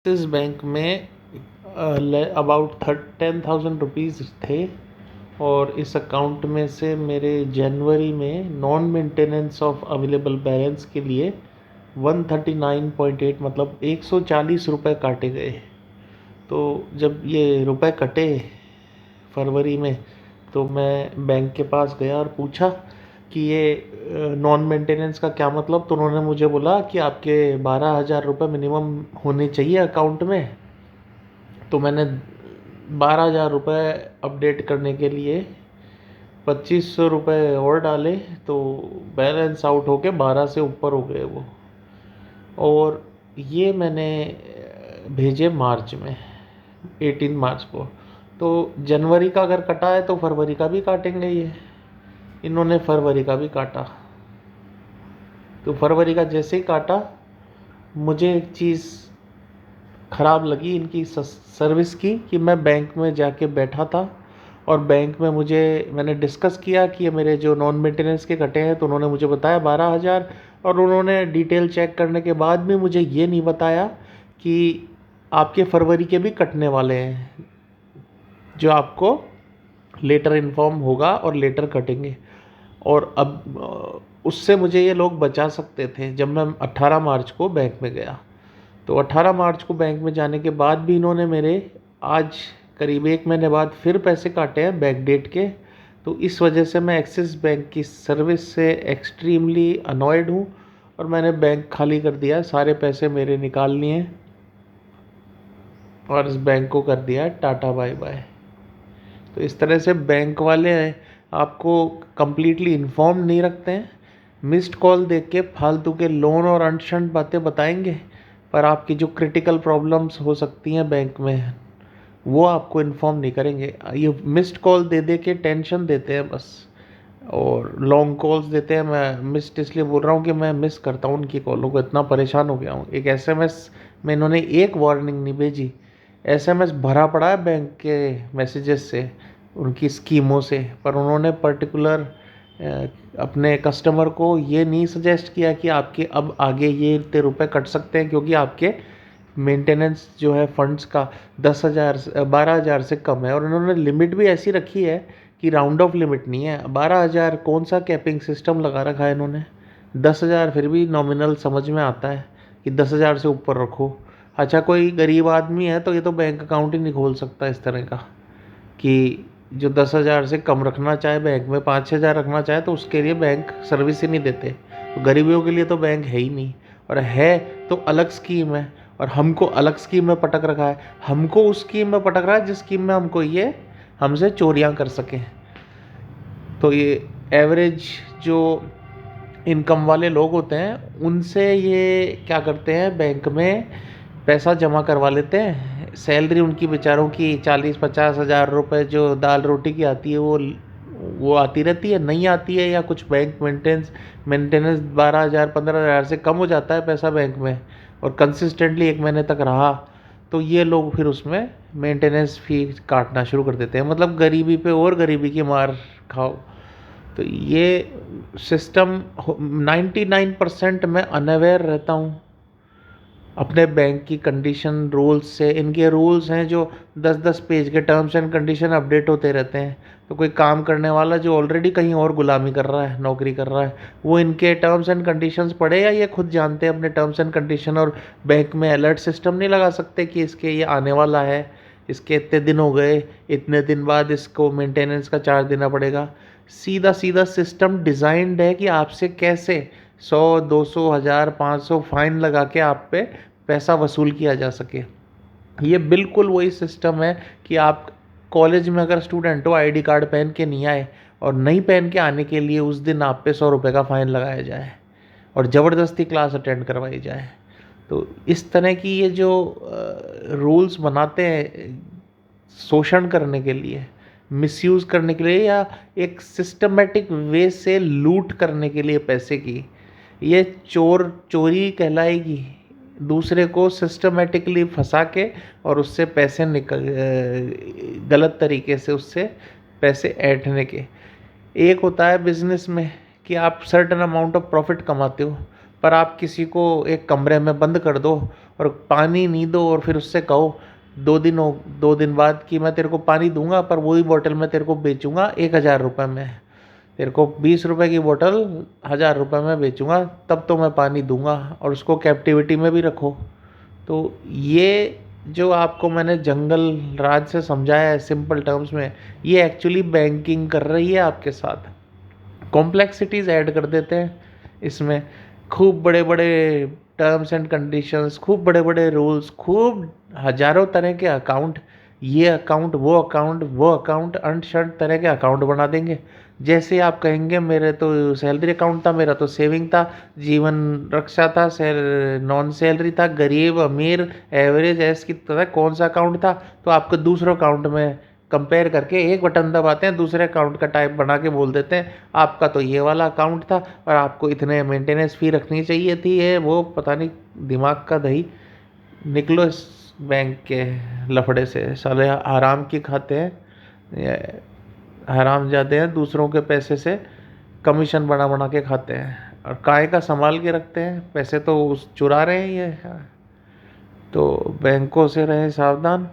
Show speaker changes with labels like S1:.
S1: Axis bank में about 10,000 rupees थे और इस अकाउंट में से मेरे जनवरी में non maintenance of available balance के लिए 139.8 मतलब 140 रुपये काटे गए। तो जब ये रुपए कटे फरवरी में तो मैं बैंक के पास गया और पूछा कि ये नॉन मेंटेनेंस का क्या मतलब। तो उन्होंने मुझे बोला कि आपके 12,000 रुपये मिनिमम होने चाहिए अकाउंट में। तो मैंने 12,000 रुपये अपडेट करने के लिए 2,500 रुपये और डाले तो बैलेंस आउट होके 12 से ऊपर हो गए वो। और ये मैंने भेजे मार्च में 18 मार्च को। तो जनवरी का अगर कटा है तो फरवरी का भी काटेंगे ये। इन्होंने फरवरी का भी काटा। तो फरवरी का जैसे ही काटा मुझे एक चीज़ ख़राब लगी इनकी सर्विस की कि मैं बैंक में जाके बैठा था और बैंक में मैंने डिस्कस किया कि ये मेरे जो नॉन मेंटेनेंस के कटे हैं। तो उन्होंने मुझे बताया 12,000 और उन्होंने डिटेल चेक करने के बाद भी मुझे ये नहीं बताया कि आपके फरवरी के भी कटने वाले हैं, जो आपको लेटर इन्फॉर्म होगा और लेटर कटेंगे। और अब उससे मुझे ये लोग बचा सकते थे। जब मैं 18 मार्च को बैंक में गया तो 18 मार्च को बैंक में जाने के बाद भी इन्होंने मेरे आज करीब 1 महीने बाद फिर पैसे काटे हैं बैक डेट के। तो इस वजह से मैं एक्सिस बैंक की सर्विस से एक्सट्रीमली अनॉयड हूँ और मैंने बैंक खाली कर दिया, सारे पैसे मेरे निकाल लिए और इस बैंक को कर दिया टाटा बाय बाय। तो इस तरह से बैंक वाले आपको कंप्लीटली इन्फॉर्म नहीं रखते हैं। मिस्ड कॉल देख के फालतू के लोन और अनशंट बातें बताएंगे, पर आपकी जो क्रिटिकल प्रॉब्लम्स हो सकती हैं बैंक में वो आपको इन्फॉर्म नहीं करेंगे। ये मिस्ड कॉल दे दे के टेंशन देते हैं बस, और लॉन्ग कॉल्स देते हैं। मैं मिस्ड इसलिए बोल रहा हूँ कि मैं मिस करता हूँ उनकी कॉलों को, इतना परेशान हो गया हूँ। एक एसएमएस में इन्होंने एक वार्निंग नहीं भेजी, एसएमएस भरा पड़ा है बैंक के मैसेजेस से, उनकी स्कीमों से, पर उन्होंने पर्टिकुलर अपने कस्टमर को ये नहीं सजेस्ट किया कि आपके अब आगे ये इतने रुपए कट सकते हैं क्योंकि आपके मेंटेनेंस जो है फंड्स का 10,000 12,000 से कम है। और उन्होंने लिमिट भी ऐसी रखी है कि राउंड ऑफ लिमिट नहीं है। 12,000 कौन सा कैपिंग सिस्टम लगा रखा है इन्होंने। 10,000 फिर भी नॉमिनल समझ में आता है कि 10,000 से ऊपर रखो। अच्छा, कोई गरीब आदमी है तो ये तो बैंक अकाउंट ही नहीं खोल सकता इस तरह का कि जो 10,000 से कम रखना चाहे बैंक में, 5-6 हज़ार रखना चाहे तो उसके लिए बैंक सर्विस ही नहीं देते। तो गरीबियों के लिए तो बैंक है ही नहीं, और है तो अलग स्कीम है और हमको अलग स्कीम में पटक रखा है। हमको उस स्कीम में पटक रहा है जिस स्कीम में हमको ये हमसे चोरियां कर सकें। तो ये एवरेज जो इनकम वाले लोग होते हैं उनसे ये क्या करते हैं, बैंक में पैसा जमा करवा लेते हैं। सैलरी उनकी बेचारों की 40-50 हज़ार रुपये जो दाल रोटी की आती है वो आती रहती है, नहीं आती है, या कुछ बैंक मेंटेनेंस 12,000 15,000 से कम हो जाता है पैसा बैंक में और कंसिस्टेंटली 1 महीने तक रहा, तो ये लोग फिर उसमें मेंटेनेंस फी काटना शुरू कर देते हैं। मतलब गरीबी पे और गरीबी की मार खाओ। तो ये सिस्टम 99% मैं अनअवेयर रहता हूँ अपने बैंक की कंडीशन रूल्स से। इनके रूल्स हैं जो 10-10 पेज के टर्म्स एंड कंडीशन अपडेट होते रहते हैं। तो कोई काम करने वाला जो ऑलरेडी कहीं और गुलामी कर रहा है, नौकरी कर रहा है, वो इनके टर्म्स एंड कंडीशंस पढ़े या ये खुद जानते हैं अपने टर्म्स एंड कंडीशन, और बैंक में अलर्ट सिस्टम नहीं लगा सकते कि इसके ये आने वाला है, इसके इतने दिन हो गए, इतने दिन बाद इसको मेंटेनेंस का चार्ज देना पड़ेगा। सीधा सीधा सिस्टम डिज़ाइंड है कि आपसे कैसे 100, 200, 1000, 500 फाइन लगा के आप पे पैसा वसूल किया जा सके। ये बिल्कुल वही सिस्टम है कि आप कॉलेज में अगर स्टूडेंट हो, आईडी कार्ड पहन के नहीं आए और नहीं पहन के आने के लिए उस दिन आप पे 100 रुपये का फ़ाइन लगाया जाए और ज़बरदस्ती क्लास अटेंड करवाई जाए। तो इस तरह की ये जो रूल्स बनाते हैं शोषण करने के लिए, मिसयूज़ करने के लिए, या एक सिस्टमेटिक वे से लूट करने के लिए पैसे की, ये चोरी कहलाएगी। दूसरे को सिस्टमेटिकली फंसा के और उससे पैसे गलत तरीके से उससे पैसे ऐंठने के। एक होता है बिजनेस में कि आप सर्टेन अमाउंट ऑफ प्रॉफिट कमाते हो, पर आप किसी को एक कमरे में बंद कर दो और पानी नहीं दो और फिर उससे कहो 2 दिन बाद कि मैं तेरे को पानी दूंगा पर वही बोतल मैं तेरे को बेचूंगा 1,000 रुपये में, तेरे को 20 रुपए की बोतल 1,000 रुपये में बेचूंगा, तब तो मैं पानी दूंगा, और उसको कैप्टिविटी में भी रखो। तो ये जो आपको मैंने जंगल राज से समझाया है सिंपल टर्म्स में, ये एक्चुअली बैंकिंग कर रही है आपके साथ। कॉम्प्लेक्सिटीज़ ऐड कर देते हैं इसमें, खूब बड़े बड़े टर्म्स एंड कंडीशंस, खूब बड़े बड़े रूल्स, खूब हजारों तरह के अकाउंट, ये अकाउंट वो अकाउंट अनशर्ट तरह के अकाउंट बना देंगे। जैसे आप कहेंगे मेरे तो सैलरी अकाउंट था, मेरा तो सेविंग था, जीवन रक्षा था, नॉन सैलरी था, गरीब अमीर एवरेज ऐस की तरह कौन सा अकाउंट था, तो आपको दूसरे अकाउंट में कंपेयर करके एक बटन दबाते हैं, दूसरे अकाउंट का टाइप बना के बोल देते हैं आपका तो ये वाला अकाउंट था और आपको इतने मेंटेनेंस फी रखनी चाहिए थी, ये वो पता नहीं दिमाग का दही। निकलो इस बैंक के लफड़े से, साले हराम की खाते हैं, ये हराम जाते हैं, दूसरों के पैसे से कमीशन बना बना के खाते हैं और काय का संभाल के रखते हैं, पैसे तो चुरा रहे हैं ये। तो बैंकों से रहें सावधान।